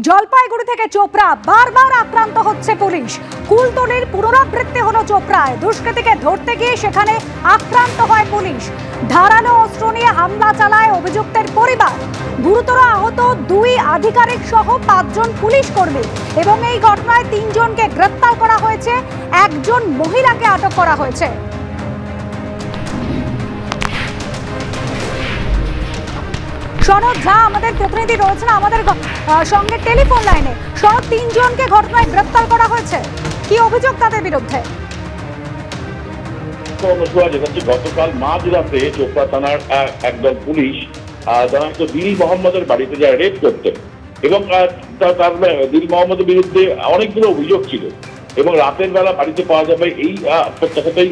জলপাইগুড়ি থেকে চোপড়া বারবার আক্রান্ত হচ্ছে পুলিশ। কুলতলির পুনরাবৃত্তি হলো চোপড়ায়। দুষ্কৃতীকে ধরতে গিয়ে সেখানে আক্রান্ত হয় পুলিশ। ধারালো অস্ত্র নিয়ে হামলা চালায় অভিযুক্তের পরিবার। গুরুতর আহত 2 আধিকারিক সহ 5 জন পুলিশ কর্মী এবং এই ঘটনায় 3 জনকে গ্রেফতার করা হয়েছে, একজন মহিলাকে আটক করা হয়েছে। শরৎ ঝা আমাদের প্রতিনিধি রয়েছেন আমাদের সঙ্গে টেলিফোন লাইনে। শরৎ, 3 জনকে ঘটনায় গ্রেফতার করা হয়েছে, কি অভিযোগ তাদের বিরুদ্ধে? গতকাল মাঝরাতে চোপড়া থানার একদল পুলিশ দিল মোহাম্মদের বাড়িতে যায় রেড করতে, এবং দিল মোহাম্মদের বিরুদ্ধে অনেকগুলো অভিযোগ ছিল এবং রাতের বেলা বাড়িতে পাওয়া যাবে এই প্রত্যাশাতেই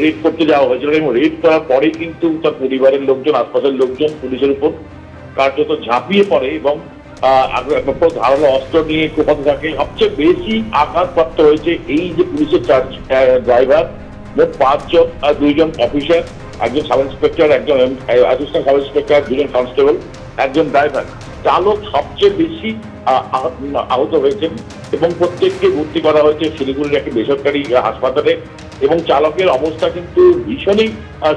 রেড করতে যাওয়া হয়েছিল। এবং রেড করার পরে কিন্তু তার পরিবারের লোকজন, আশপাশের লোকজন পুলিশের উপর কার্যত ঝাঁপিয়ে পড়ে এবং ধারালো অস্ত্র নিয়ে কোপাতে থাকে। সবচেয়ে বেশি আঘাতপ্রাপ্ত হয়েছে এই যে পুলিশের ড্রাইভার। মোট 5 জন, 2 জন অফিসার, একজন সাব ইন্সপেক্টর, একজন অ্যাসিস্ট্যান্ট সাব ইন্সপেক্টর, 2 জন কনস্টেবল, একজন ড্রাইভার। চালক সবচেয়ে বেশি আহত হয়েছেন এবং প্রত্যেককে ভর্তি করা হয়েছে শিলিগুড়ির একটি বেসরকারি হাসপাতালে। এবং চালকের অবস্থা কিন্তু ভীষণই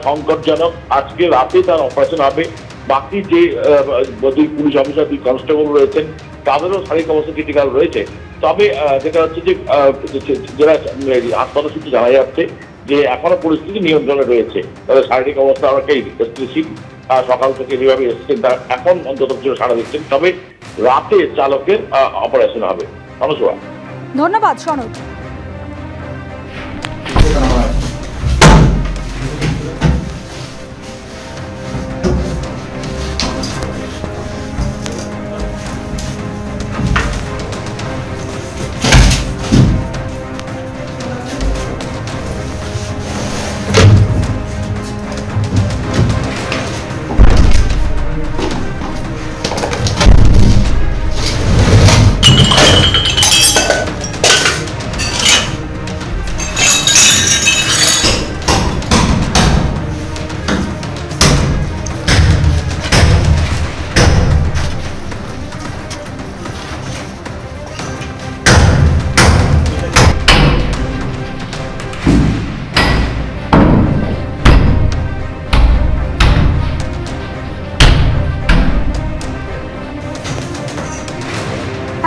সংকটজনক। আজকে রাতে তার অপারেশন হবে। বাকি যে 2 পুলিশ অফিসার, 2 কনস্টেবল রয়েছেন, তাদেরও শারীরিক অবস্থা ক্রিটিক্যাল রয়েছে। তবে যেটা হচ্ছে যে যারা হাসপাতাল সূত্রে জানা যাচ্ছে যে এখনো পরিস্থিতি নিয়ন্ত্রণে রয়েছে, তাদের শারীরিক অবস্থা অনেকটাই স্থিতিশীল। সকাল থেকে যেভাবে এসেছেন তারা এখন অন্তত সাড়া দিচ্ছেন। তবে রাতে চালকের অপারেশন হবে। ধন্যবাদ সনদ।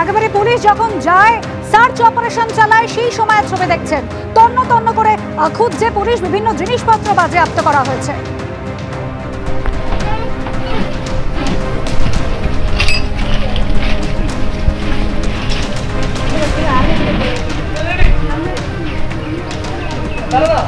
একেবারে পুলিশ যখন যায় সার্চ অপারেশন চালায় সেই সময়ের ছবি দেখছেন। তন্ন তন্ন করে খুঁজছে পুলিশ, বিভিন্ন জিনিসপত্র বাজেয়াপ্ত করা হয়েছে। দাদা